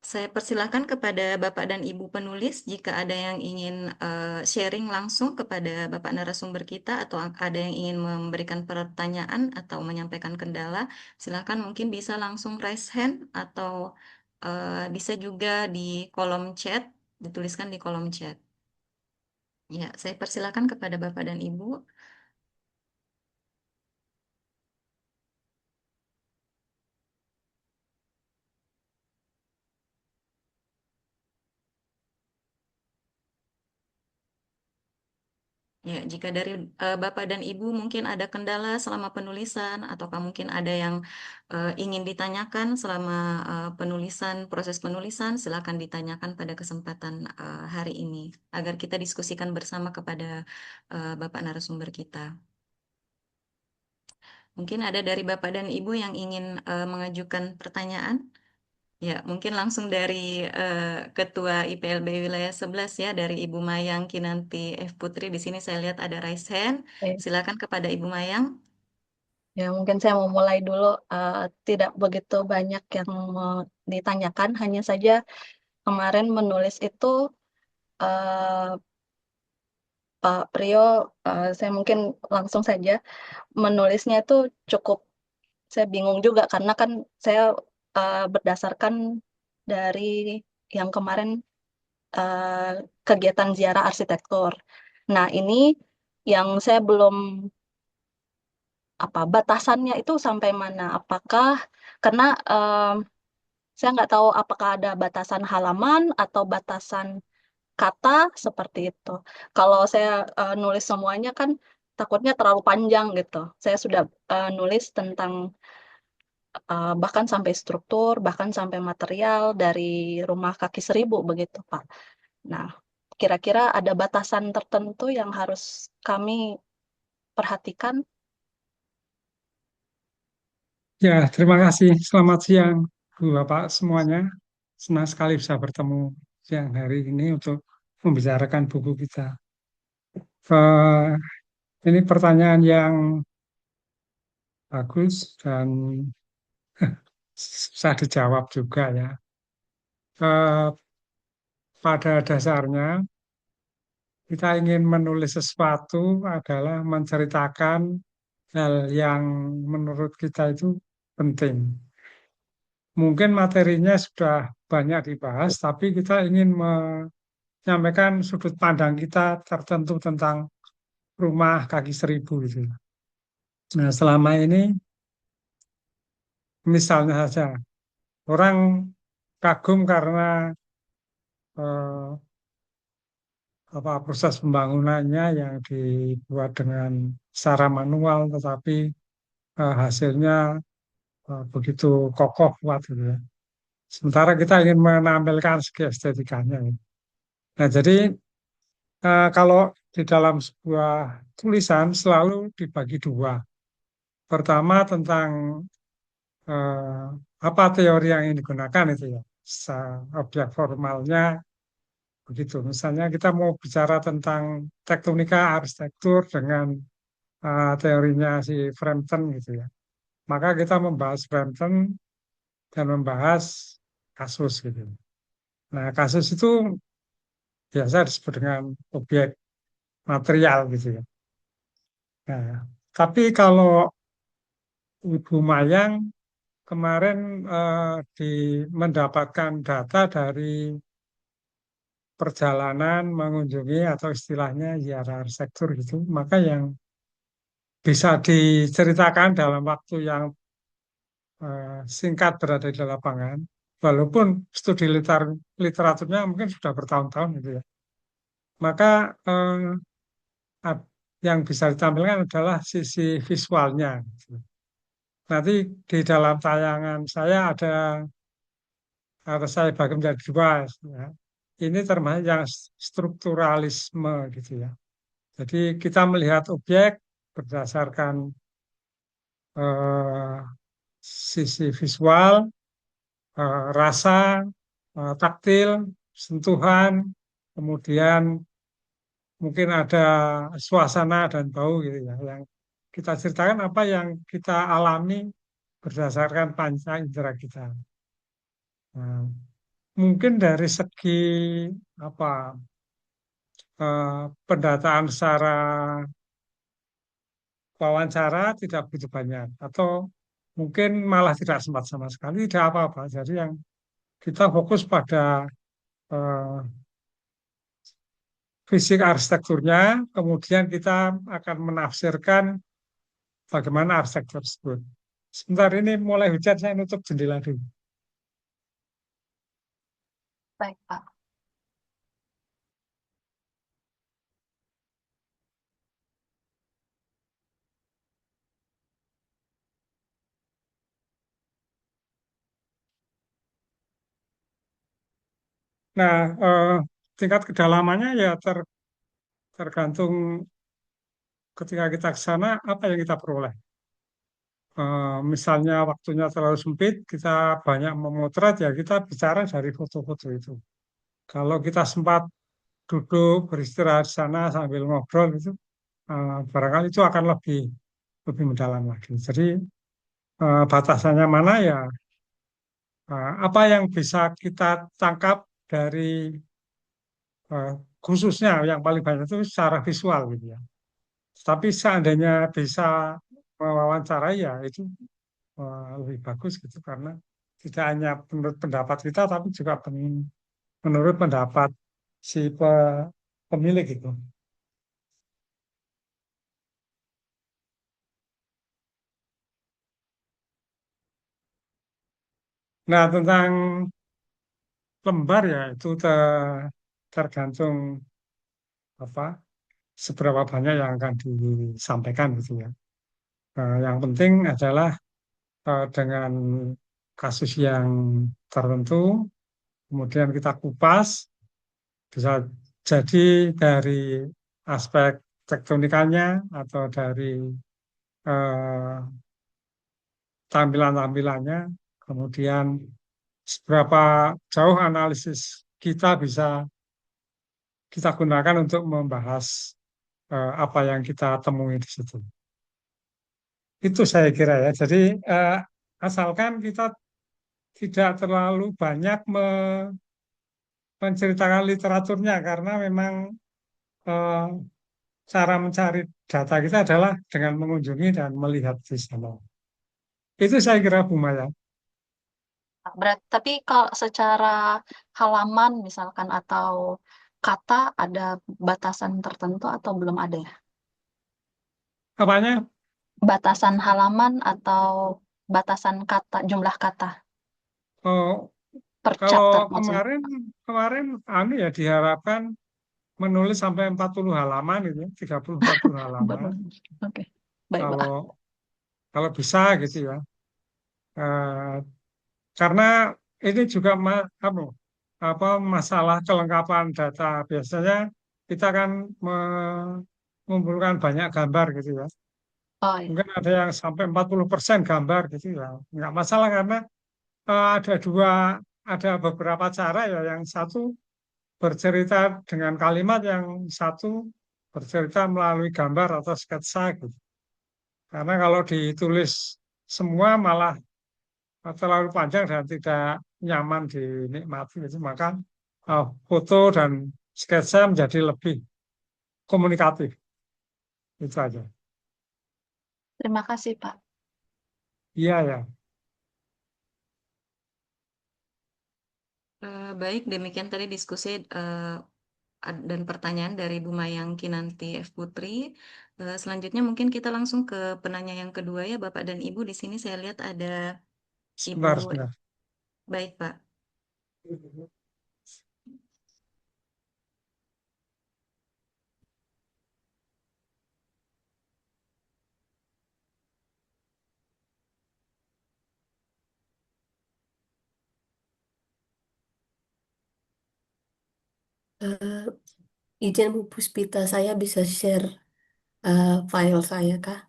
Saya persilahkan kepada Bapak dan Ibu penulis jika ada yang ingin sharing langsung kepada Bapak narasumber kita atau ada yang ingin memberikan pertanyaan atau menyampaikan kendala, silakan mungkin bisa langsung raise hand atau bisa juga di kolom chat, dituliskan di kolom chat. Ya, saya persilahkan kepada Bapak dan Ibu. Ya, jika dari Bapak dan Ibu mungkin ada kendala selama penulisan, ataukah mungkin ada yang ingin ditanyakan selama penulisan, proses penulisan, silakan ditanyakan pada kesempatan hari ini, agar kita diskusikan bersama kepada Bapak narasumber kita. Mungkin ada dari Bapak dan Ibu yang ingin mengajukan pertanyaan? Ya, mungkin langsung dari Ketua IPLB Wilayah 11 ya, dari Ibu Mayang Kinanti F. Putri. Di sini saya lihat ada raise hand. Oke. Silakan kepada Ibu Mayang. Ya, mungkin saya mau mulai dulu. Tidak begitu banyak yang mau ditanyakan, hanya saja kemarin menulis itu eh, Pak Priyo, saya mungkin langsung saja menulisnya itu cukup, saya bingung juga karena kan saya berdasarkan dari yang kemarin eh, kegiatan ziarah arsitektur. Nah, ini yang saya belum batasannya itu sampai mana? Apakah karena saya nggak tahu apakah ada batasan halaman atau batasan kata seperti itu. Kalau saya nulis semuanya kan takutnya terlalu panjang gitu. Saya sudah nulis tentang bahkan sampai struktur, bahkan sampai material dari rumah kaki seribu begitu, Pak. Nah, kira-kira ada batasan tertentu yang harus kami perhatikan? Ya, terima kasih. Selamat siang, Bu Bapak semuanya. Senang sekali bisa bertemu siang hari ini untuk membicarakan buku kita. Eh, ini pertanyaan yang bagus dan susah dijawab juga ya. Eh, pada dasarnya, kita ingin menulis sesuatu adalah menceritakan hal yang menurut kita itu penting. Mungkin materinya sudah banyak dibahas, tapi kita ingin menyampaikan sudut pandang kita tertentu tentang rumah kaki seribu gitu. Nah, selama ini misalnya saja orang kagum karena eh, proses pembangunannya yang dibuat dengan secara manual, tetapi hasilnya begitu kokoh kuat gitu ya. Sementara kita ingin menampilkan segi estetikanya. Gitu. Nah, jadi kalau di dalam sebuah tulisan selalu dibagi dua. Pertama tentang eh, apa teori yang ingin digunakan itu ya. Objek formalnya begitu. Misalnya kita mau bicara tentang tektonika arsitektur dengan teorinya si Frampton gitu ya. Maka kita membahas Frampton dan membahas kasus gitu. Nah, kasus itu biasa disebut dengan objek material gitu ya. Nah, tapi kalau Ibu Mayang kemarin di mendapatkan data dari perjalanan mengunjungi atau istilahnya ziarah arsitektur gitu, maka yang bisa diceritakan dalam waktu yang singkat berada di lapangan, walaupun studi literaturnya mungkin sudah bertahun-tahun gitu ya, maka yang bisa ditampilkan adalah sisi visualnya. Gitu. Nanti di dalam tayangan saya ada saya bagi menjadi dua. Ya. Ini termasuk yang strukturalisme gitu ya. Jadi kita melihat objek berdasarkan eh, sisi visual, rasa, taktil, sentuhan, kemudian mungkin ada suasana dan bau gitu ya. Yang kita ceritakan apa yang kita alami berdasarkan panca indera kita. Nah, mungkin dari segi apa pendataan secara wawancara tidak begitu banyak atau mungkin malah tidak sempat sama sekali, tidak apa-apa. Jadi yang kita fokus pada eh, fisik arsitekturnya, kemudian kita akan menafsirkan bagaimana arsitektur tersebut. Sebentar ini mulai hujan, saya nutup jendela dulu. Baik, Pak. Nah, tingkat kedalamannya ya tergantung ketika kita ke sana apa yang kita peroleh. Misalnya waktunya terlalu sempit, kita banyak memotret ya kita bicara dari foto-foto itu. Kalau kita sempat duduk beristirahat di sana sambil ngobrol itu, barangkali itu akan lebih lebih mendalam lagi. Jadi batasannya mana ya, apa yang bisa kita tangkap dari eh, khususnya yang paling banyak itu secara visual gitu ya. Tapi seandainya bisa mewawancarai ya itu lebih bagus gitu karena tidak hanya menurut pendapat kita tapi juga menurut pendapat si pemilik itu. Nah, tentang lembar ya itu tergantung apa seberapa banyak yang akan disampaikan gitu ya. Yang penting adalah dengan kasus yang tertentu, kemudian kita kupas, bisa jadi dari aspek tektonikanya atau dari eh, tampilan-tampilannya, kemudian seberapa jauh analisis kita bisa kita gunakan untuk membahas apa yang kita temui di situ. Itu saya kira ya. Jadi eh, asalkan kita tidak terlalu banyak menceritakan literaturnya karena memang eh, cara mencari data kita adalah dengan mengunjungi dan melihat di sana. Itu saya kira Bu Maya. Tapi kalau secara halaman misalkan atau kata ada batasan tertentu atau belum ada ya? Apanya? Batasan halaman atau batasan kata, jumlah kata Oh, per kalau chapter maksudnya. kemarin kemarin anu ya diharapkan menulis sampai 40 halaman gitu ya, 30-40 halaman. Baru. Oke. Baik, Pak. Kalau kalau bisa gitu ya. Eh, karena ini juga apa masalah kelengkapan data. Biasanya kita kan mengumpulkan banyak gambar gitu ya. Oh iya. Mungkin ada yang sampai 40% gambar gitu ya. Nggak masalah karena ada beberapa cara ya. Yang satu bercerita dengan kalimat, yang satu bercerita melalui gambar atau sketsa gitu. Karena kalau ditulis semua malah terlalu panjang dan tidak nyaman dinikmati gitu. Maka foto dan sketsa menjadi lebih komunikatif. Itu aja. Terima kasih, Pak. Iya ya. Baik, demikian tadi diskusi dan pertanyaan dari Bu Mayang Kinanti F. Putri. Selanjutnya mungkin kita langsung ke penanya yang kedua ya, Bapak dan Ibu. Di sini saya lihat ada Ibu. Sebentar, sebentar. Baik, Pak. Eh, izin Bu Puspita, saya bisa share file saya kah?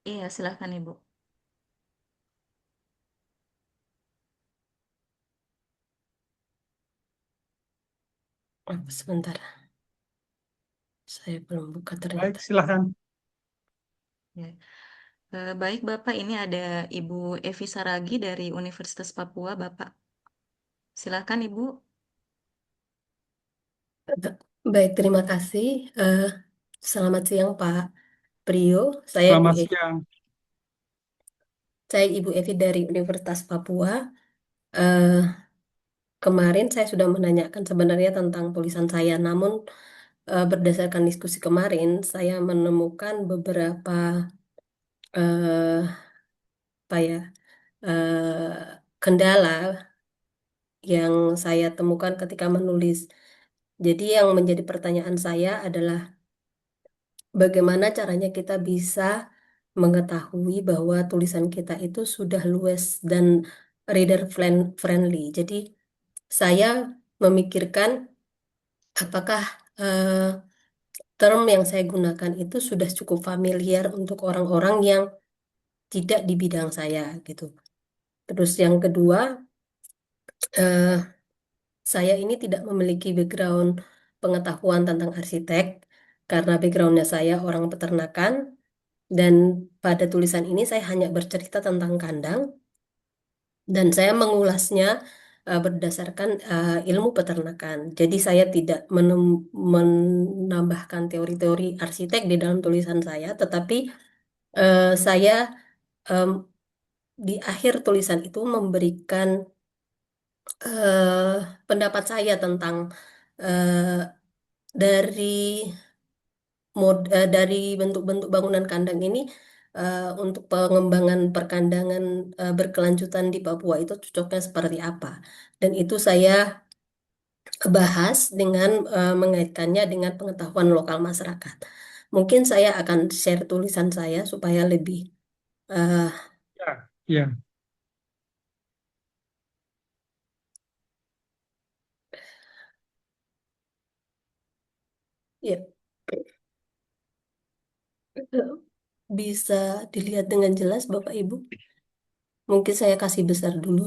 Iya, silahkan Ibu. Oh, sebentar, saya belum buka Baik, ternyata. silakan. Ya. Baik, Bapak. Ini ada Ibu Evi Saragi dari Universitas Papua, Bapak. Silakan Ibu. Baik, terima kasih. Selamat siang Pak Prio. Saya Bu Selamat Evi, siang. saya Ibu Evi dari Universitas Papua. Eh, Kemarin saya sudah menanyakan sebenarnya tentang tulisan saya, namun berdasarkan diskusi kemarin, saya menemukan beberapa eh, apa ya kendala yang saya temukan ketika menulis. Jadi yang menjadi pertanyaan saya adalah bagaimana caranya kita bisa mengetahui bahwa tulisan kita itu sudah luas dan friendly. Jadi saya memikirkan apakah eh, term yang saya gunakan itu sudah cukup familiar untuk orang-orang yang tidak di bidang saya gitu. Terus yang kedua, eh, saya ini tidak memiliki background pengetahuan tentang arsitek karena backgroundnya saya orang peternakan dan pada tulisan ini saya hanya bercerita tentang kandang dan saya mengulasnya berdasarkan ilmu peternakan. Jadi saya tidak menambahkan teori-teori arsitek di dalam tulisan saya, tetapi saya em, di akhir tulisan itu memberikan pendapat saya tentang eh, dari dari bentuk-bentuk bangunan kandang ini untuk pengembangan perkandangan berkelanjutan di Papua itu cocoknya seperti apa. Dan itu saya bahas dengan mengaitkannya dengan pengetahuan lokal masyarakat. Mungkin saya akan share tulisan saya supaya lebih eh, Ya, ya. ya bisa dilihat dengan jelas Bapak Ibu. Mungkin saya kasih besar dulu.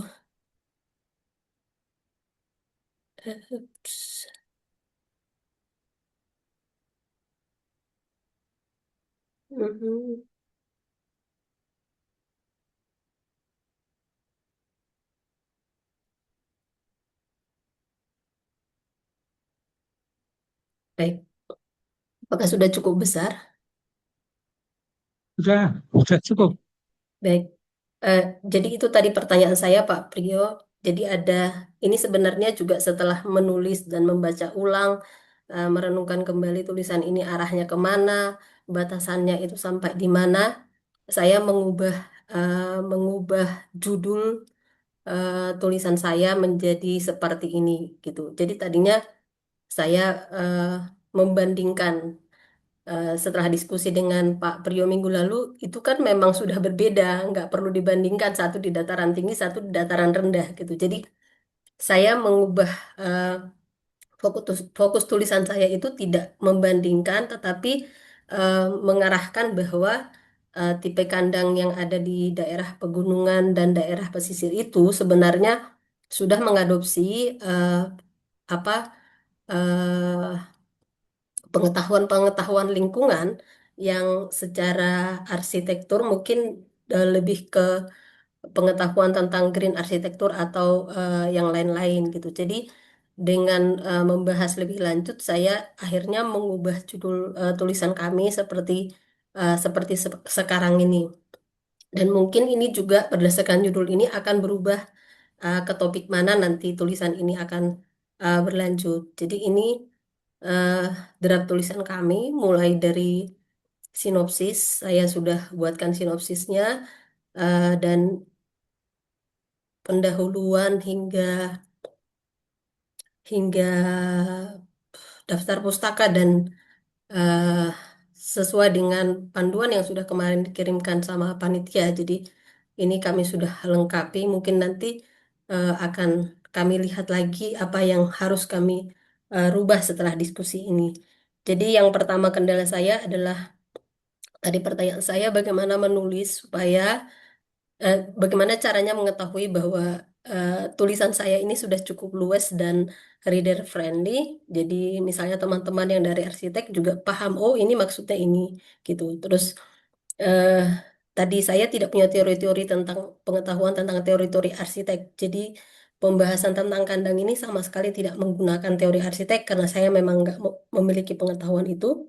Ups. Mhm. Baik, apakah sudah cukup besar? Sudah cukup. Baik, Eh, jadi itu tadi pertanyaan saya Pak Priyo. Jadi ada, ini sebenarnya juga setelah menulis dan membaca ulang, merenungkan kembali tulisan ini arahnya kemana, batasannya itu sampai di mana, saya mengubah judul tulisan saya menjadi seperti ini gitu. Jadi tadinya saya eh, membandingkan setelah diskusi dengan Pak Priyo minggu lalu, itu kan memang sudah berbeda, nggak perlu dibandingkan satu di dataran tinggi, satu di dataran rendah gitu. Jadi saya mengubah eh, fokus tulisan saya itu tidak membandingkan, tetapi mengarahkan bahwa tipe kandang yang ada di daerah pegunungan dan daerah pesisir itu sebenarnya sudah mengadopsi apa pengetahuan-pengetahuan lingkungan yang secara arsitektur mungkin lebih ke pengetahuan tentang green arsitektur atau yang lain-lain gitu. Jadi dengan membahas lebih lanjut, saya akhirnya mengubah judul tulisan kami seperti sekarang ini. Dan mungkin ini juga berdasarkan judul ini akan berubah ke topik mana nanti tulisan ini akan berlanjut. Jadi ini eh, draft tulisan kami mulai dari sinopsis, saya sudah buatkan sinopsisnya dan pendahuluan hingga daftar pustaka dan eh, sesuai dengan panduan yang sudah kemarin dikirimkan sama panitia. Jadi ini kami sudah lengkapi. Mungkin nanti akan kami lihat lagi apa yang harus kami rubah setelah diskusi ini. Jadi yang pertama kendala saya adalah tadi pertanyaan saya bagaimana menulis supaya bagaimana caranya mengetahui bahwa tulisan saya ini sudah cukup luas dan reader friendly. Jadi misalnya teman-teman yang dari arsitek juga paham, oh ini maksudnya ini gitu. Terus eh, tadi saya tidak punya teori-teori tentang pengetahuan tentang teori-teori arsitek. Jadi pembahasan tentang kandang ini sama sekali tidak menggunakan teori arsitek karena saya memang nggak memiliki pengetahuan itu.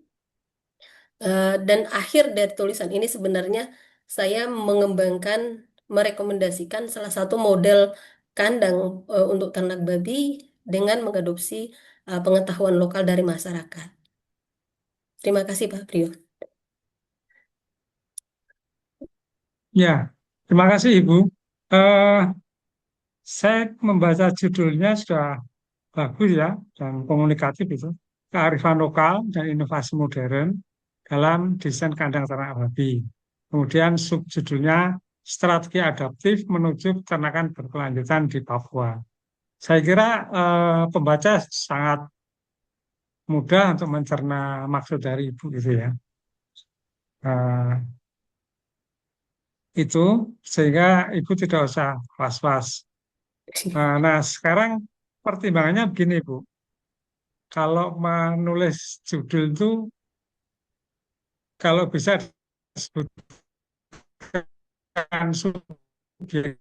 Dan akhir dari tulisan ini sebenarnya saya mengembangkan, merekomendasikan salah satu model kandang untuk ternak babi dengan mengadopsi pengetahuan lokal dari masyarakat. Terima kasih Pak Priyo. Ya, terima kasih Ibu. Eh, saya membaca judulnya sudah bagus ya, dan komunikatif itu. Kearifan lokal dan inovasi modern dalam desain kandang ternak babi. Kemudian subjudulnya strategi adaptif menuju peternakan berkelanjutan di Papua. Saya kira pembaca sangat mudah untuk mencerna maksud dari Ibu gitu ya. Eh, itu sehingga Ibu tidak usah was-was. Nah, sekarang pertimbangannya begini, Bu. Kalau menulis judul itu, kalau bisa disebutkan subjeknya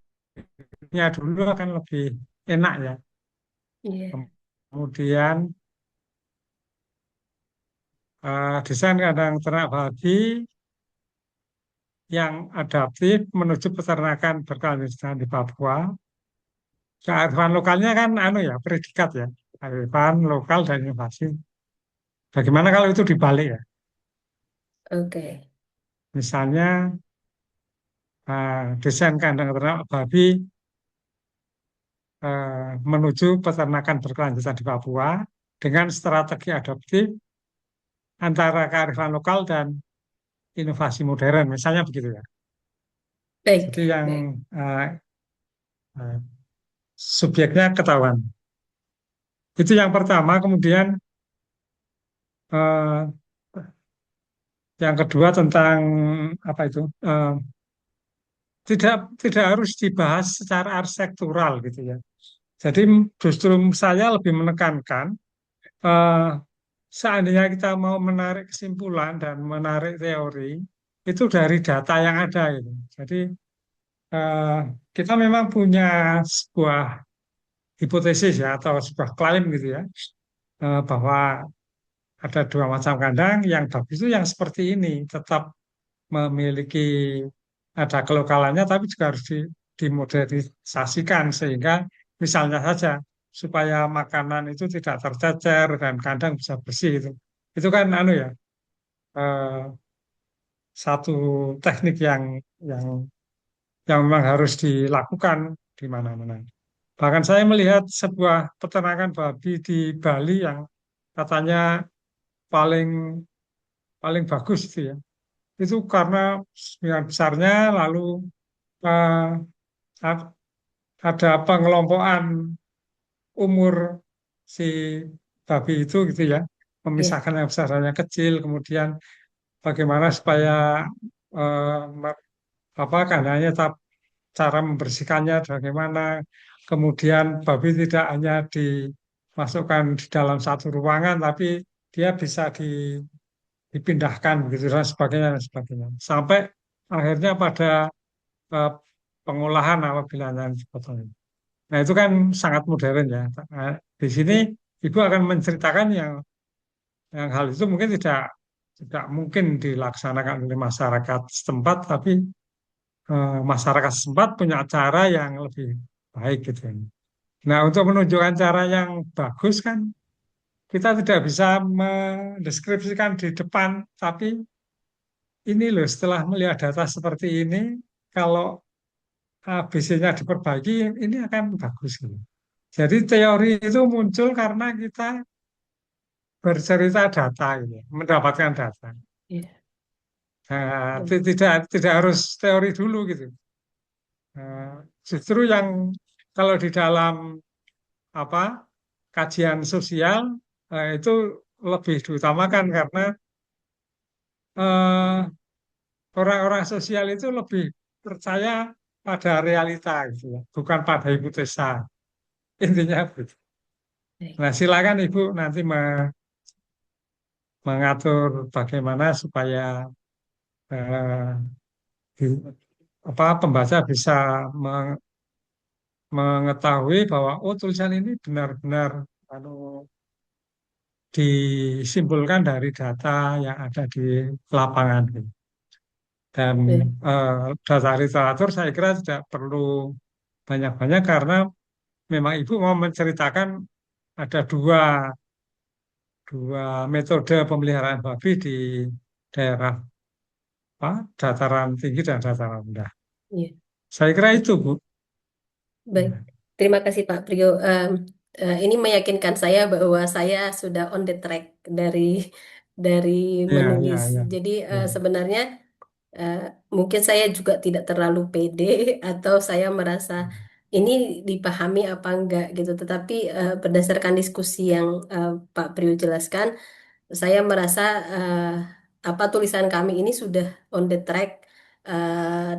dulu akan lebih enak ya. Iya. Kemudian desain kandang ternak babi yang adaptif menuju peternakan berkelanjutan di Papua. Kearifan lokalnya kan anu ya, predikat ya. Kearifan lokal dan inovasi. Bagaimana kalau itu dibalik ya? Oke. Misalnya desain kandang ternak babi menuju peternakan berkelanjutan di Papua dengan strategi adaptif antara kearifan lokal dan inovasi modern, misalnya begitu ya. Baik, Jadi yang baik. eh, eh, subjeknya ketahuan. Itu yang pertama. Kemudian eh, yang kedua tentang apa itu? Tidak harus dibahas secara arsitektural gitu ya. Jadi justru saya lebih menekankan eh, seandainya kita mau menarik kesimpulan dan menarik teori itu dari data yang ada gitu. Jadi eh, kita memang punya sebuah hipotesis ya atau sebuah klaim gitu ya, bahwa ada dua macam kandang yang bagus itu yang seperti ini tetap memiliki ada kelokalannya tapi juga harus dimodernisasikan sehingga misalnya saja supaya makanan itu tidak tercecer dan kandang bisa bersih itu. Itu kan anu ya, eh, satu teknik yang yang memang harus dilakukan di mana-mana. Bahkan saya melihat sebuah peternakan babi di Bali yang katanya paling paling bagus itu ya. Itu karena sebagian besarnya lalu eh, a- ada pengelompokan umur si babi itu gitu ya, Iya. memisahkan yang besar dan yang kecil, kemudian bagaimana supaya eh, apa kandangnya tetap cara membersihkannya bagaimana, kemudian babi tidak hanya dimasukkan di dalam satu ruangan, tapi dia bisa dipindahkan begitu dan sebagainya, sampai akhirnya pada eh, pengolahan apabila yang dipotong. Nah itu kan sangat modern ya. Nah, di sini Ibu akan menceritakan yang hal itu mungkin tidak mungkin dilaksanakan oleh masyarakat setempat, tapi masyarakat setempat punya cara yang lebih baik gitu. Nah, untuk menunjukkan cara yang bagus kan kita tidak bisa mendeskripsikan di depan, tapi ini loh setelah melihat data seperti ini, kalau ABC-nya diperbaiki, ini akan bagus gitu. Jadi teori itu muncul karena kita bercerita data gitu, mendapatkan data. Iya. Nah, tidak harus teori dulu gitu. Justru yang kalau di dalam apa kajian sosial itu lebih diutamakan karena eh, orang-orang sosial itu lebih percaya pada realita gitu ya, bukan pada hipotesa. Intinya begitu. Baik. Nah, silakan Ibu nanti mengatur bagaimana supaya eh, di- pembaca bisa mengetahui bahwa oh tulisan ini benar-benar anu, disimpulkan dari data yang ada di lapangan gitu. Dan Ya, data literatur saya kira tidak perlu banyak-banyak karena memang Ibu mau menceritakan ada dua metode pemeliharaan babi di daerah apa, dataran tinggi dan dataran rendah. iya. Saya kira itu, Bu. Baik, terima kasih Pak Priyo. Ini meyakinkan saya bahwa saya sudah on the track dari Ya, ya, menulis. ya, Jadi ya, sebenarnya eh, mungkin saya juga tidak terlalu pede atau saya merasa ini dipahami apa enggak gitu. Tetapi berdasarkan diskusi yang Pak Priyo jelaskan, saya merasa apa tulisan kami ini sudah on the track. Eh,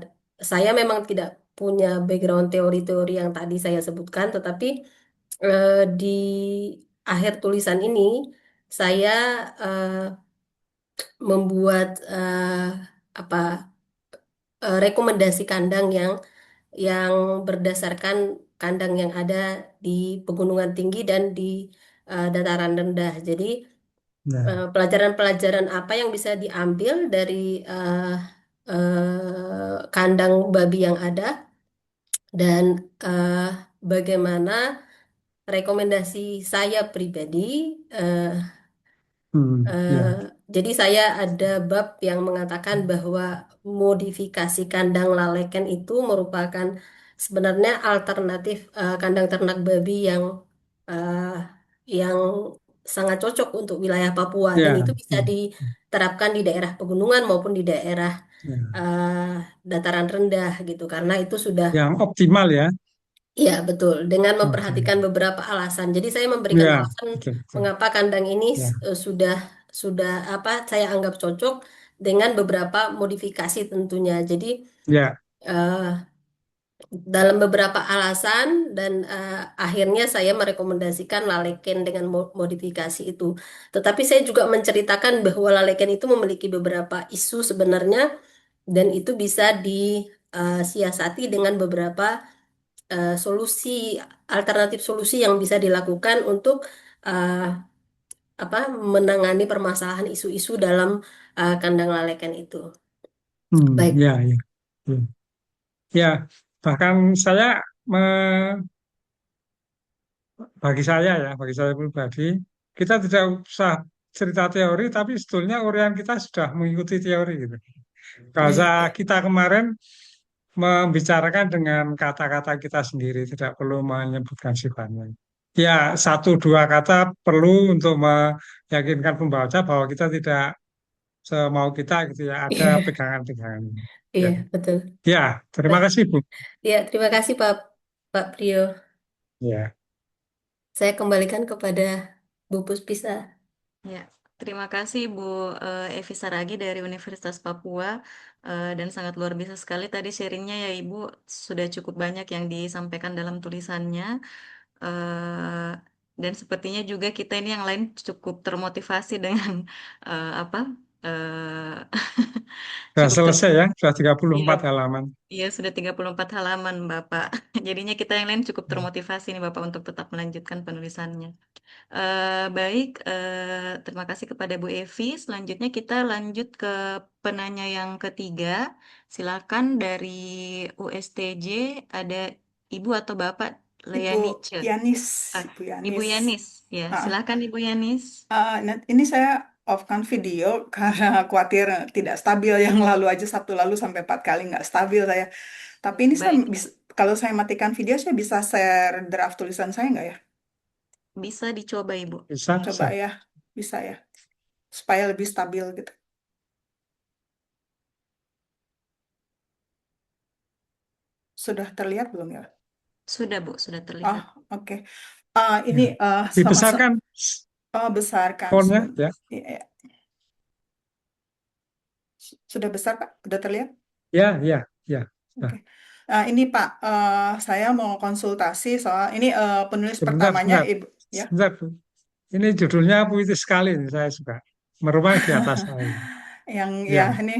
saya memang tidak punya background teori-teori yang tadi saya sebutkan, tetapi di akhir tulisan ini saya eh, membuat apa rekomendasi kandang yang berdasarkan kandang yang ada di pegunungan tinggi dan di dataran rendah. Jadi ya. pelajaran-pelajaran apa yang bisa diambil dari kandang babi yang ada dan eh, bagaimana rekomendasi saya pribadi. eh, eh, Ya, jadi saya ada bab yang mengatakan bahwa modifikasi kandang laleken itu merupakan sebenarnya alternatif kandang ternak babi eh, yang sangat cocok untuk wilayah Papua dan ya, itu bisa ya, diterapkan di daerah pegunungan maupun di daerah ya. eh, dataran rendah gitu karena itu sudah. Yang optimal ya. Iya, betul. Dengan Optimal. memperhatikan beberapa alasan. Jadi saya memberikan Ya, alasan betul, betul. mengapa kandang ini Ya, sudah apa saya anggap cocok dengan beberapa modifikasi tentunya. Jadi ya, eh, dalam beberapa alasan dan akhirnya saya merekomendasikan laleken dengan modifikasi itu. Tetapi saya juga menceritakan bahwa laleken itu memiliki beberapa isu sebenarnya dan itu bisa disiasati dengan beberapa solusi alternatif solusi yang bisa dilakukan untuk eh, apa menangani permasalahan isu-isu dalam kandang lalekan itu. Baik, ya, ya. Ya, ya. Bahkan saya bagi saya pribadi, kita tidak usah cerita teori, tapi sebetulnya uraian kita sudah mengikuti teori gitu. Bahasa baik. kita kemarin membicarakan dengan kata-kata kita sendiri, tidak perlu menyebutkan sifatnya. Ya, satu dua kata perlu untuk meyakinkan pembaca bahwa kita tidak semau kita gitu ya, ada Iya, pegangan-pegangan. iya, Ya, betul. ya, terima Baik. kasih Bu. Ya, terima kasih Pak Pak Priyo. Ya, Saya kembalikan kepada Bu Puspisa. Ya, terima kasih Bu Evi Saragi dari Universitas Papua dan sangat luar biasa sekali tadi sharingnya ya Ibu, sudah cukup banyak yang disampaikan dalam tulisannya. eh, dan sepertinya juga kita ini yang lain cukup termotivasi dengan apa sudah cukup selesai ya, sudah iya, 34 halaman. iya sudah 34 halaman Bapak. Jadinya kita yang lain cukup Ya. termotivasi nih Bapak untuk tetap melanjutkan penulisannya. Baik, terima kasih kepada Bu Evi. Selanjutnya kita lanjut ke penanya yang ketiga. Silakan dari USTJ ada Ibu atau Bapak Ibu Leanice. Yanis, Ah, Ibu Ibu Yanis. Yanis, ya Ah, silakan Ibu Yanis. ini saya off-kan video karena khawatir tidak stabil. Yang lalu aja Sabtu lalu sampai 4 kali nggak stabil saya. Tapi ini saya Baik, bisa, kalau saya matikan video, saya bisa share draft tulisan saya nggak ya? bisa dicoba Ibu. Bisa, Coba bisa. ya, bisa ya, supaya lebih stabil gitu. Sudah terlihat belum ya? Sudah Bu, sudah Oh, terlihat. oke. Ya. Ini sama Dibesarkan besarkan fontnya ya. Iya, iya. Sudah besar Pak? Sudah terlihat? Ya, ya, ya. Oke. Nah, Ini Pak, saya mau konsultasi soal ini penulis sebentar, pertamanya sebentar. Ibu ya. Sebentar, Bu. Ini judulnya puitis sekali nih, saya suka. Merumah di atas saya. Yang ya Ya, ini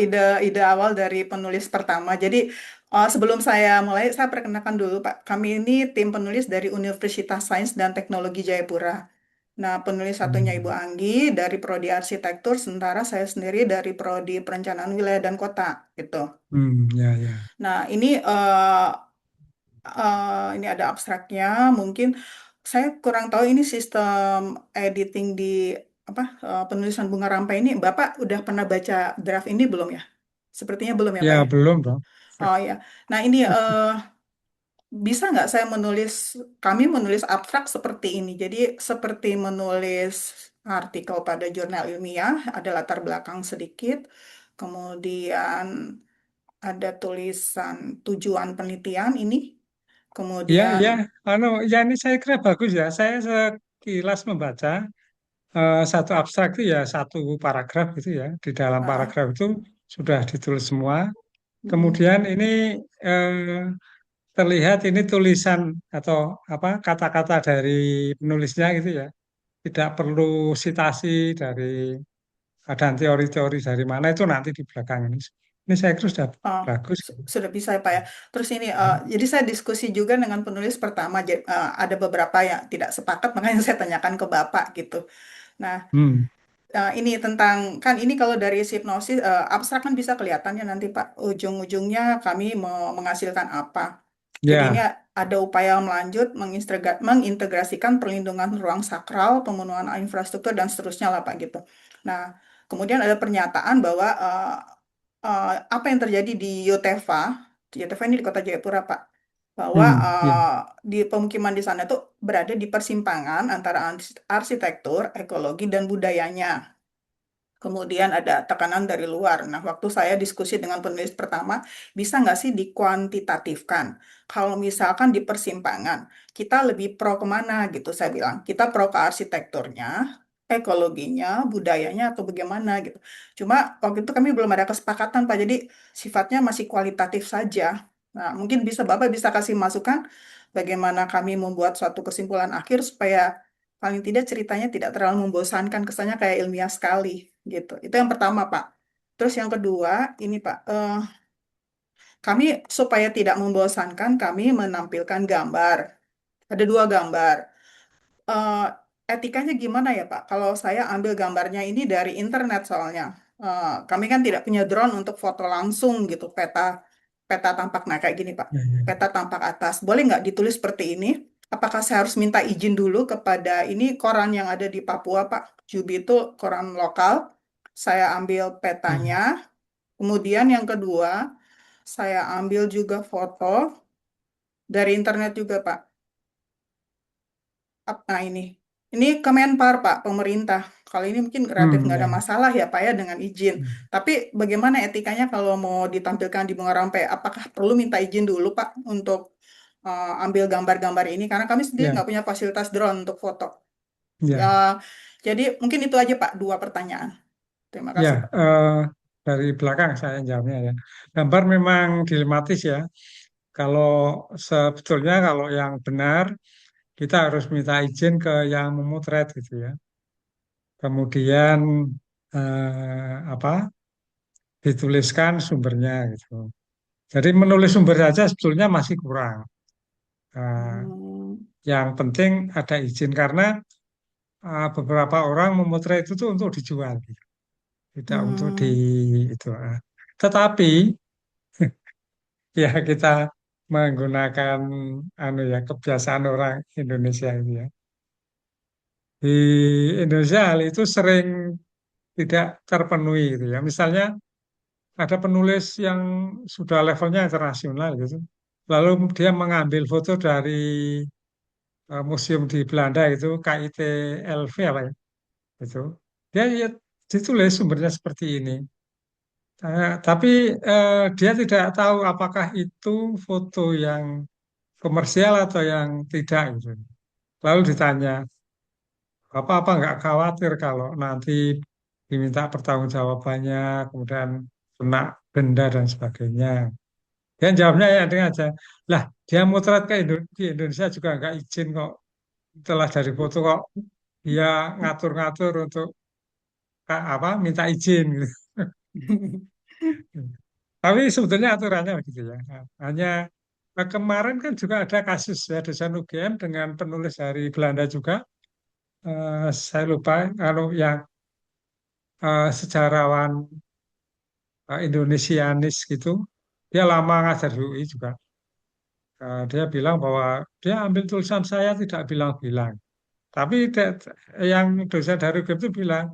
ide-ide awal dari penulis pertama. Jadi Sebelum saya mulai, saya perkenalkan dulu, Pak. Kami ini tim penulis dari Universitas Sains dan Teknologi Jayapura. Nah, penulis satunya Ibu Hmm, Anggi dari Prodi Arsitektur, sementara saya sendiri dari Prodi Perencanaan Wilayah dan Kota, gitu. ya, ya. Nah, ini ada abstraknya. Mungkin saya kurang tahu ini sistem editing di penulisan Bunga Rampai ini. Bapak udah pernah baca draft ini belum ya? Sepertinya belum ya, Ya, Pak ya? belum dong. Oh ya. Nah, ini bisa nggak saya kami menulis abstrak seperti ini. Jadi seperti menulis artikel pada jurnal ilmiah, ada latar belakang sedikit, kemudian ada tulisan tujuan penelitian ini, Ya, kemudian ya, ya ini saya kira bagus ya. Saya sekilas membaca satu abstrak itu ya satu paragraf itu ya. Di dalam ah, paragraf itu sudah ditulis semua. mm, Kemudian ini terlihat ini tulisan atau apa kata-kata dari penulisnya gitu ya. Tidak perlu citasi dari dan teori-teori dari mana itu nanti di belakang ini. Ini saya kira sudah ah, bagus. sudah bisa ya Pak ya. Terus ini, jadi saya diskusi juga dengan penulis pertama, ada beberapa yang tidak sepakat, makanya saya tanyakan ke Bapak gitu. Nah, Hmm, ini tentang, kan ini kalau dari hipnosis, abstrak kan bisa kelihatannya nanti Pak, ujung-ujungnya kami mau menghasilkan apa. Jadi ini ya, ada upaya melanjut mengintegrasikan perlindungan ruang sakral, pemenuhan infrastruktur dan seterusnya lah Pak gitu. Nah, kemudian ada pernyataan bahwa apa yang terjadi di Yotefa ini di Kota Jayapura Pak, bahwa ya, di pemukiman di sana itu berada di persimpangan antara arsitektur, ekologi dan budayanya. Kemudian ada tekanan dari luar. Nah, waktu saya diskusi dengan penulis pertama, bisa nggak sih dikuantitatifkan? Kalau misalkan di persimpangan, kita lebih pro kemana gitu, saya bilang. Kita pro ke arsitekturnya, ekologinya, budayanya, atau bagaimana gitu. Cuma waktu itu kami belum ada kesepakatan, Pak. Jadi sifatnya masih kualitatif saja. Nah, mungkin Bapak bisa kasih masukan bagaimana kami membuat suatu kesimpulan akhir supaya paling tidak ceritanya tidak terlalu membosankan, kesannya kayak ilmiah sekali gitu. Itu yang pertama, Pak. Terus yang kedua, ini Pak, kami supaya tidak membosankan, kami menampilkan gambar. Ada dua gambar. Eh, Etikanya gimana ya, Pak? Kalau saya ambil gambarnya ini dari internet soalnya. Kami kan tidak punya drone untuk foto langsung gitu, peta peta tampak. Nah, kayak gini, Pak. ya, ya. Peta tampak atas. Boleh nggak ditulis seperti ini? Apakah saya harus minta izin dulu kepada ini koran yang ada di Papua, Pak? Jubi itu koran lokal. Saya ambil petanya. Ya. Kemudian yang kedua, saya ambil juga foto dari internet juga, Pak. Nah, ini Kemenpar, Pak, pemerintah. Kalau ini mungkin relatif nggak ada Ya. masalah ya, Pak, ya, dengan izin. Hmm. Tapi bagaimana etikanya kalau mau ditampilkan di Bunga Rampai? Apakah perlu minta izin dulu, Pak, untuk ambil gambar-gambar ini? Karena kami sendiri Ya, nggak punya fasilitas drone untuk foto. Ya, ya, jadi mungkin itu aja, Pak, dua pertanyaan. Terima ya. kasih, Pak. Dari belakang saya jawabnya ya. Gambar memang dilematis ya. Kalau sebetulnya kalau yang benar kita harus minta izin ke yang memotret gitu ya. Kemudian apa? Dituliskan sumbernya gitu. Jadi menulis sumber saja sebetulnya masih kurang. Eh, Hmm, yang penting ada izin karena beberapa orang memotret itu tuh untuk dijual, gitu. Tidak untuk di hmm. itu. Tetapi ya kita menggunakan anu ya kebiasaan orang Indonesia ini ya. Di Indonesia hal itu sering tidak terpenuhi gitu ya. Misalnya ada penulis yang sudah levelnya internasional gitu. Lalu dia mengambil foto dari museum di Belanda itu KIT-LV apa ya itu. Dia ya, ditulis sumbernya seperti ini. Tapi dia tidak tahu apakah itu foto yang komersial atau yang tidak gitu. Lalu ditanya, apa nggak khawatir kalau nanti diminta pertanggungjawabannya, kemudian kena denda dan sebagainya. Dia jawabnya ya dengan aja, lah dia muteret ke di Indonesia juga nggak izin kok. Setelah dari foto kok dia ngatur-ngatur untuk apa minta izin gitu. Tapi sebetulnya aturannya begitu ya. Nah, hanya kemarin kan juga ada kasus ya dosen UGM dengan penulis dari Belanda juga. Saya lupa kalau yang sejarawan Indonesianis gitu. Dia lama ngajar di UI juga. Dia bilang bahwa dia ambil tulisan saya tidak bilang-bilang. Tapi yang dosen dari UGM itu bilang,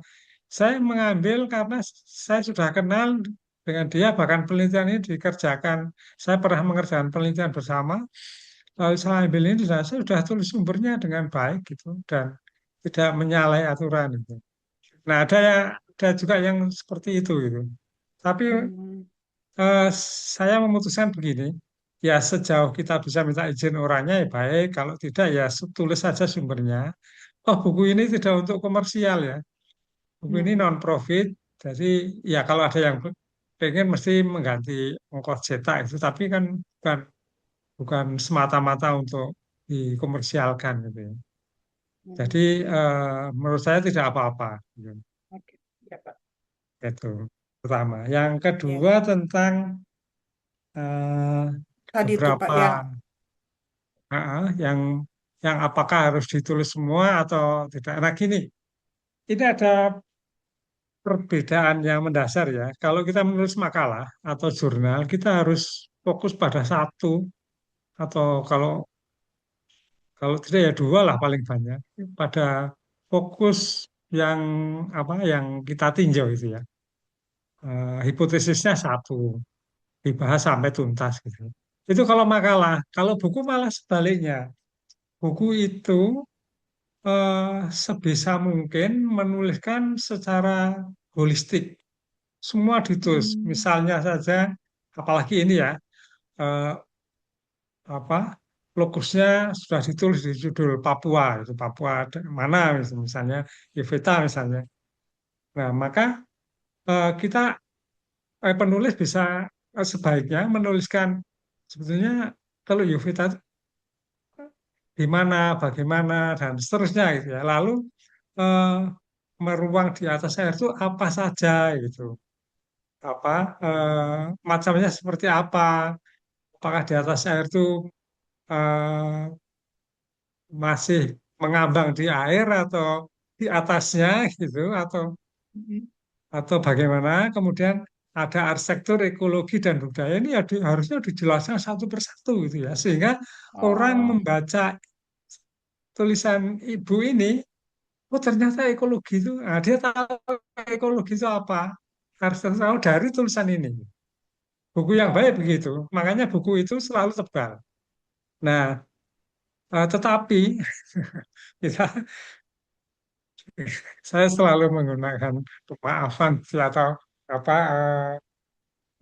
saya mengambil karena saya sudah kenal dengan dia, bahkan penelitian ini dikerjakan. Saya pernah mengerjakan penelitian bersama, lalu saya ambil ini, saya sudah tulis sumbernya dengan baik gitu, dan tidak menyalahi aturan itu. Nah, ada juga yang seperti itu gitu. Tapi Hmm. eh, saya memutuskan begini, ya sejauh kita bisa minta izin orangnya ya baik, kalau tidak ya tulis saja sumbernya. Oh, buku ini tidak untuk komersial ya. Buku ini Hmm. non profit, jadi ya kalau ada yang pengen mesti mengganti ongkos cetak itu, tapi kan bukan bukan semata-mata untuk dikomersialkan gitu ya. Jadi Hmm. menurut saya tidak apa-apa gitu. Oke, ya Pak. Itu pertama. Yang Ya, kedua tentang eh, tadi itu Pak beberapa yang yang apakah harus ditulis semua atau tidak. Nah gini, ini ada perbedaan yang mendasar ya. Kalau kita menulis makalah atau jurnal, kita harus fokus pada satu atau kalau kalau tidak ya dua lah paling banyak pada fokus yang apa yang kita tinjau itu ya. Hipotesisnya satu dibahas sampai tuntas gitu. Itu kalau makalah, kalau buku malah sebaliknya. Buku itu sebisa mungkin menuliskan secara holistik. Semua ditulis. Hmm. Misalnya saja, apalagi ini ya, eh, apa lokusnya sudah ditulis di judul Papua, itu Papua mana misalnya, Yuveta misalnya. Nah, maka kita penulis bisa sebaiknya menuliskan sebetulnya kalau Yuveta itu di mana, bagaimana, dan seterusnya gitu ya. Lalu eh, meruang di atas air itu apa saja gitu. Apa macamnya seperti apa? Apakah di atas air itu eh, masih mengambang di air atau di atasnya gitu Hmm. atau bagaimana? Kemudian ada arsitektur, ekologi dan budaya ini ya harusnya dijelaskan satu persatu gitu ya sehingga orang Oh. membaca tulisan ibu ini, oh ternyata ekologi itu, nah, dia tahu ekologi itu apa, harus tahu dari tulisan ini. Buku yang baik Oh. begitu, makanya buku itu selalu tebal. Nah, tetapi kita, saya selalu menggunakan pemaafan sih, atau apa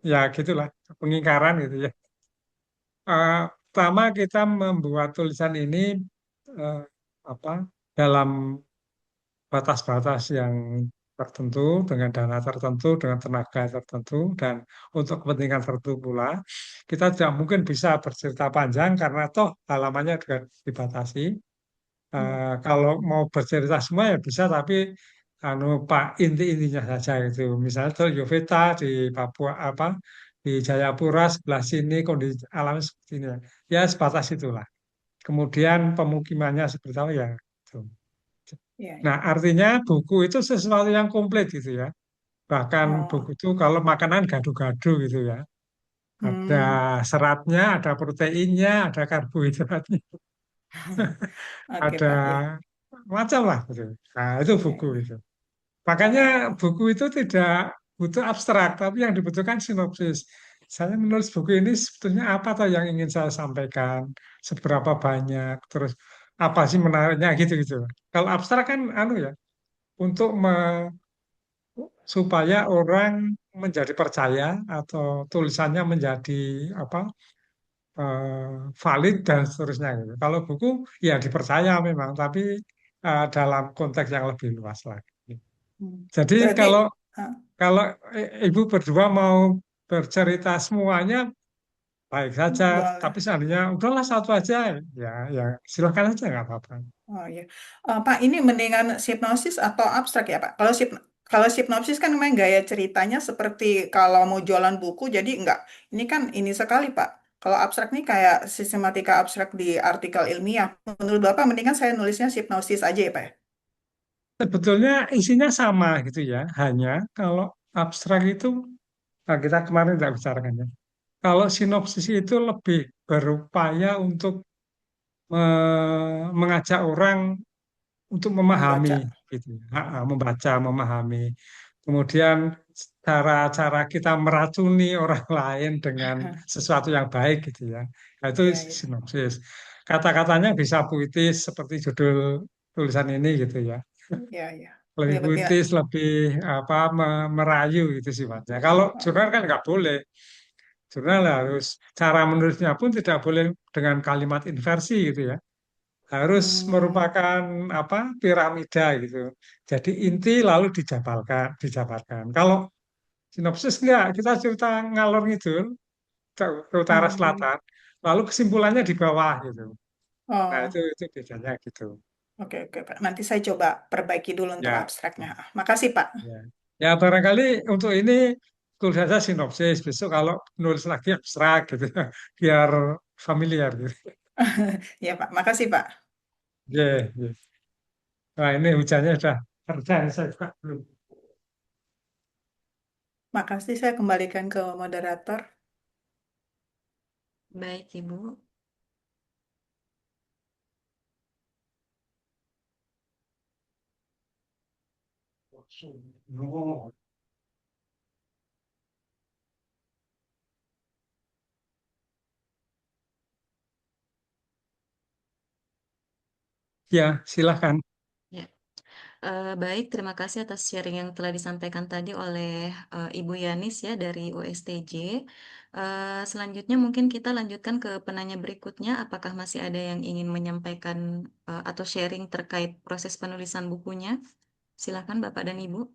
ya gitulah pengingkaran gitu ya. Pertama kita membuat tulisan ini eh, apa dalam batas-batas yang tertentu, dengan dana tertentu, dengan tenaga tertentu, dan untuk kepentingan tertentu pula. Kita tidak mungkin bisa bercerita panjang karena toh halamannya juga dibatasi. Hmm. Kalau mau bercerita semua ya bisa, tapi anu Pak inti-intinya saja itu. Misalnya tuh Yovita di Papua apa di Jayapura sebelah sini kondisi alam seperti ini. Ya sebatas itulah. Kemudian pemukimannya seperti apa ya. Gitu. Ya, Nah, ya. artinya buku itu sesuatu yang komplit gitu ya. Bahkan buku Oh. itu kalau makanan gado-gado gitu ya. Ada Hmm. seratnya, ada proteinnya, ada karbohidratnya, Oke ada Pak, ya. macam lah gitu. Nah, itu Ya, buku ya. itu. Makanya Oh. buku itu tidak butuh abstrak, tapi yang dibutuhkan sinopsis. Saya menulis buku ini sebetulnya apa toh yang ingin saya sampaikan, seberapa banyak, terus apa sih menariknya gitu-gitu. Kalau abstrak kan anu ya, untuk supaya orang menjadi percaya atau tulisannya menjadi apa valid dan seterusnya gitu. Kalau buku ya dipercaya memang, tapi dalam konteks yang lebih luas lagi. Hmm. Jadi Berarti kalau ah, kalau ibu berdua mau bercerita semuanya baik saja, boleh. tapi seandainya udahlah satu aja, ya ya silakan aja nggak apa-apa. Oh iya. Pak, ini mendingan hipnosis atau abstrak ya Pak? Kalau sinopsis kan memang gaya ceritanya seperti kalau mau jualan buku, jadi enggak. Ini kan ini sekali, Pak. Kalau abstrak nih kayak sistematika abstrak di artikel ilmiah. Menurut Bapak, mendingan saya nulisnya sinopsis aja ya, Pak, ya? Sebetulnya isinya sama gitu ya, hanya kalau abstrak itu, nah kita kemarin tidak bicarakannya. Kalau sinopsis itu lebih berupaya untuk mengajak orang untuk memahami Membaca. gitu ya. Membaca, memahami. Kemudian cara-cara kita meracuni orang lain dengan sesuatu yang baik gitu ya. Nah, itu Ya, ya, sinopsis. Kata-katanya bisa puitis seperti judul tulisan ini gitu ya. ya, ya. Lebih Ya, berarti puitis, lebih apa merayu itu sifatnya. Kalau jurnal kan nggak boleh. Jurnal harus cara menulisnya pun tidak boleh dengan kalimat inversi gitu ya, harus hmm, merupakan apa piramida gitu. Jadi inti lalu dijabarkan. Kalau sinopsis enggak, kita cerita ngalor ngidul ke utara hmm. selatan, lalu kesimpulannya di bawah gitu. Nah Oh, itu bedanya gitu. oke, oke, Pak. Nanti saya coba perbaiki dulu untuk Ya, abstraknya. Makasih, Pak. ya. Ya barangkali untuk ini tulis saja sinopsis. Besok kalau nulis lagi abstrak gitu, biar familiar gitu. Ya, Pak. Makasih, Pak. Ya, ya. Nah ini hujannya sudah reda, saya buka dulu. Makasih, saya kembalikan ke moderator. Baik, Ibu. Ya, silahkan. Ya. Baik, terima kasih atas sharing yang telah disampaikan tadi oleh Ibu Yanis ya dari USTJ. Selanjutnya mungkin kita lanjutkan ke penanya berikutnya. Apakah masih ada yang ingin menyampaikan atau sharing terkait proses penulisan bukunya? Silakan Bapak dan Ibu.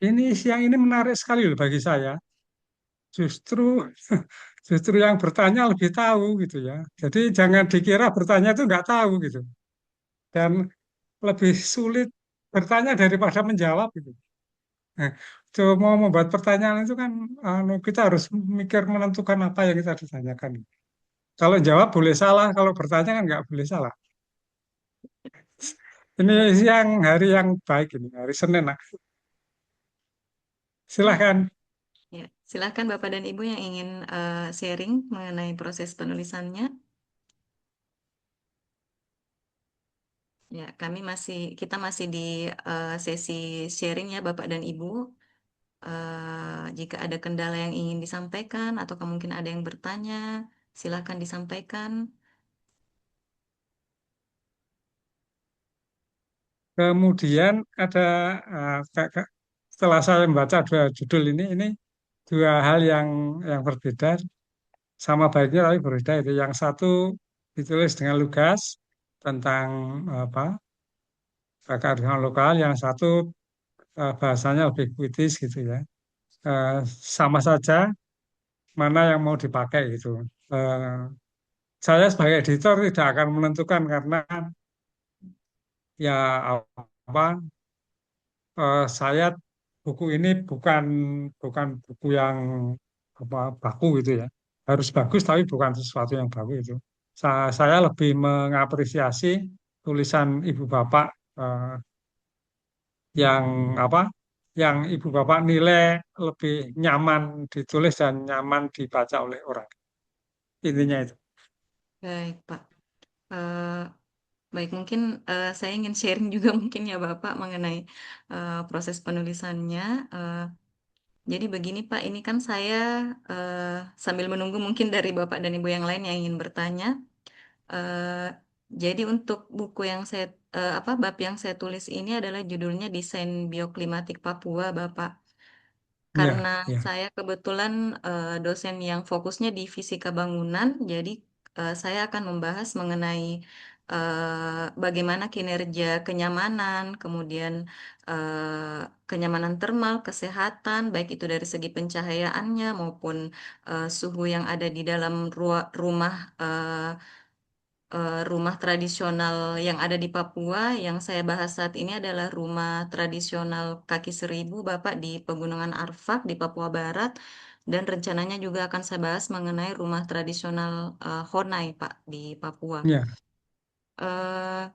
Ini siang ini menarik sekali loh bagi saya. Justru justru yang bertanya lebih tahu gitu ya. Jadi jangan dikira bertanya itu nggak tahu gitu. Dan lebih sulit bertanya daripada menjawab gitu. Nah, mau membuat pertanyaan itu kan kita harus mikir menentukan apa yang kita ditanyakan. Kalau jawab boleh salah, kalau bertanya kan nggak boleh salah. Ini Baik, siang hari yang baik ini, hari Senin. Nah. ya. Silahkan. Ya, silakan Bapak dan Ibu yang ingin sharing mengenai proses penulisannya. Ya, kita masih di sesi sharing ya Bapak dan Ibu. Jika ada kendala yang ingin disampaikan atau mungkin ada yang bertanya, silakan disampaikan. Kemudian ada setelah saya membaca dua judul ini dua hal yang berbeda, sama baiknya tapi berbeda itu. Yang satu ditulis dengan lugas tentang apa kearifan lokal, yang satu bahasanya lebih puitis gitu ya. Eh, Sama saja mana yang mau dipakai gitu. Eh, saya sebagai editor tidak akan menentukan karena ya apa saya buku ini bukan bukan buku yang apa baku gitu ya. Harus bagus tapi bukan sesuatu yang baku itu. Saya lebih mengapresiasi tulisan ibu bapak eh, yang apa yang ibu bapak nilai lebih nyaman ditulis dan nyaman dibaca oleh orang. Intinya itu. Baik, Pak. Eh, Baik, mungkin saya ingin sharing juga mungkin ya Bapak mengenai proses penulisannya. Eh, jadi begini Pak, ini kan saya eh, sambil menunggu mungkin dari Bapak dan Ibu yang lain yang ingin bertanya. Eh, jadi untuk buku yang bab yang saya tulis ini adalah judulnya Desain Bioklimatik Papua, Bapak. Karena Ya, ya. saya kebetulan dosen yang fokusnya di fisika bangunan, jadi saya akan membahas mengenai bagaimana kinerja kenyamanan, kemudian kenyamanan termal, kesehatan, baik itu dari segi pencahayaannya maupun suhu yang ada di dalam rumah rumah tradisional yang ada di Papua. Yang saya bahas saat ini adalah rumah tradisional kaki seribu, Bapak, di Pegunungan Arfak di Papua Barat. Dan rencananya juga akan saya bahas mengenai rumah tradisional Honai, Pak, di Papua. Ya, Eh,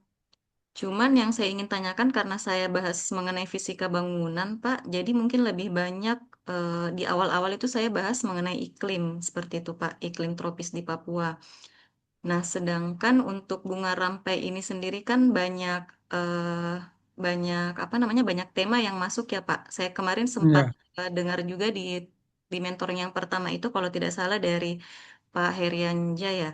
Cuman yang saya ingin tanyakan karena saya bahas mengenai fisika bangunan, Pak, jadi mungkin lebih banyak di awal-awal itu saya bahas mengenai iklim seperti itu, Pak, iklim tropis di Papua. Nah, sedangkan untuk bunga rampai ini sendiri kan banyak banyak apa namanya banyak tema yang masuk ya, Pak. Saya kemarin sempat ya, dengar juga di mentoring yang pertama itu kalau tidak salah dari Pak Herianja ya,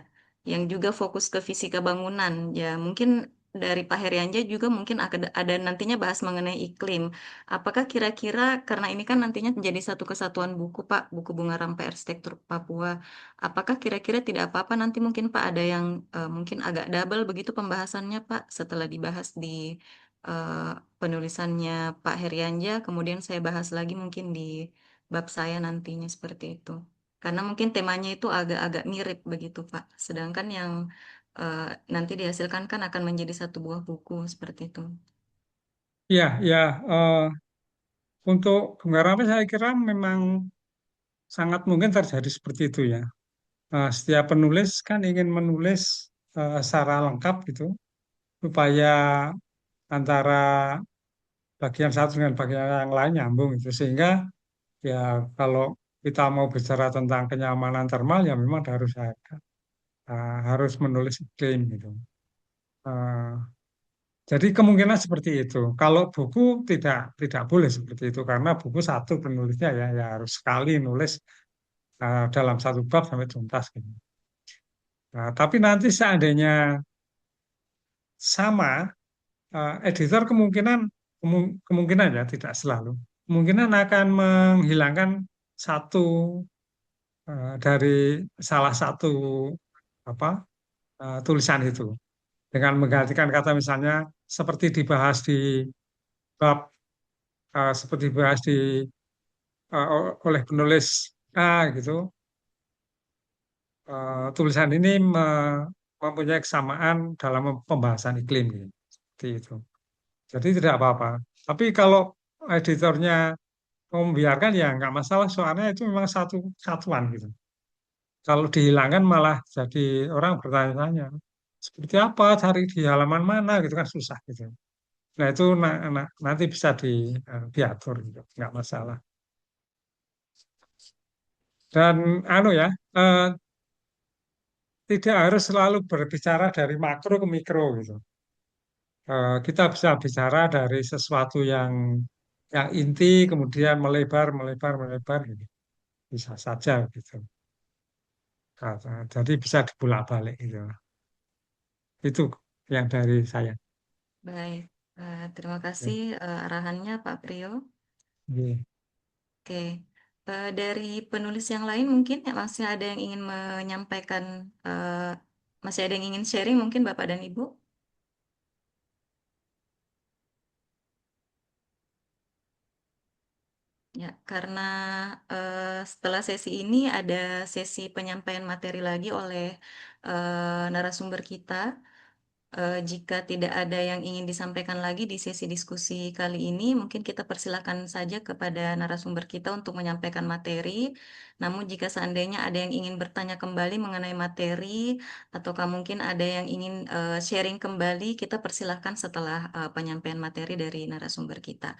yang juga fokus ke fisika bangunan. Ya, mungkin dari Pak Herianja juga mungkin ada nantinya bahas mengenai iklim. Apakah kira-kira karena ini kan nantinya menjadi satu kesatuan buku, Pak, buku Bunga Rampai Arsitektur Papua. Apakah kira-kira tidak apa-apa nanti mungkin Pak ada yang mungkin agak double begitu pembahasannya Pak setelah dibahas di eh, penulisannya Pak Herianja, kemudian saya bahas lagi mungkin di bab saya nantinya seperti itu. Karena mungkin temanya itu agak-agak mirip begitu Pak. Sedangkan yang eh, nanti dihasilkan kan akan menjadi satu buah buku seperti itu. ya, ya. Untuk bunga rampai saya kira memang sangat mungkin terjadi seperti itu ya. Setiap penulis kan ingin menulis secara lengkap gitu, supaya antara bagian satu dengan bagian yang lain nyambung gitu. Sehingga ya kalau kita mau bicara tentang kenyamanan termal ya memang harus menulis iklim gitu. Eh, jadi kemungkinan seperti itu. Kalau buku tidak boleh seperti itu karena buku satu penulisnya ya harus sekali nulis dalam satu bab sampai tuntas gitu. Nah, tapi nanti seandainya sama, editor kemungkinan ya tidak selalu kemungkinan akan menghilangkan satu dari salah satu apa tulisan itu dengan menggantikan kata misalnya seperti dibahas di bab seperti dibahas oleh penulis A gitu. Tulisan ini mempunyai kesamaan dalam pembahasan iklim gitu. Seperti itu. Jadi tidak apa-apa. Tapi kalau editornya mau membiarkan ya nggak masalah soalnya itu memang satu satuan gitu. Kalau dihilangkan malah jadi orang bertanya-tanya seperti apa cari di halaman mana gitu kan susah gitu. Nah itu nanti bisa diatur gitu, nggak masalah. Dan anu ya, tidak harus selalu berbicara dari makro ke mikro gitu. Kita bisa bicara dari sesuatu yang inti kemudian melebar melebar melebar gitu. Bisa saja gitu. Jadi bisa dibolak-balik gitu. Itu yang dari saya. Baik, terima Ya. kasih arahannya Pak Priyo. Oke. Oke, dari penulis yang lain mungkin ya masih ada yang ingin menyampaikan, masih ada yang ingin sharing mungkin Bapak dan Ibu? Ya, karena setelah sesi ini ada sesi penyampaian materi lagi oleh narasumber kita. Jika tidak ada yang ingin disampaikan lagi di sesi diskusi kali ini, mungkin kita persilakan saja kepada narasumber kita untuk menyampaikan materi. Namun jika seandainya ada yang ingin bertanya kembali mengenai materi, ataukah mungkin ada yang ingin sharing kembali, kita persilahkan setelah penyampaian materi dari narasumber kita.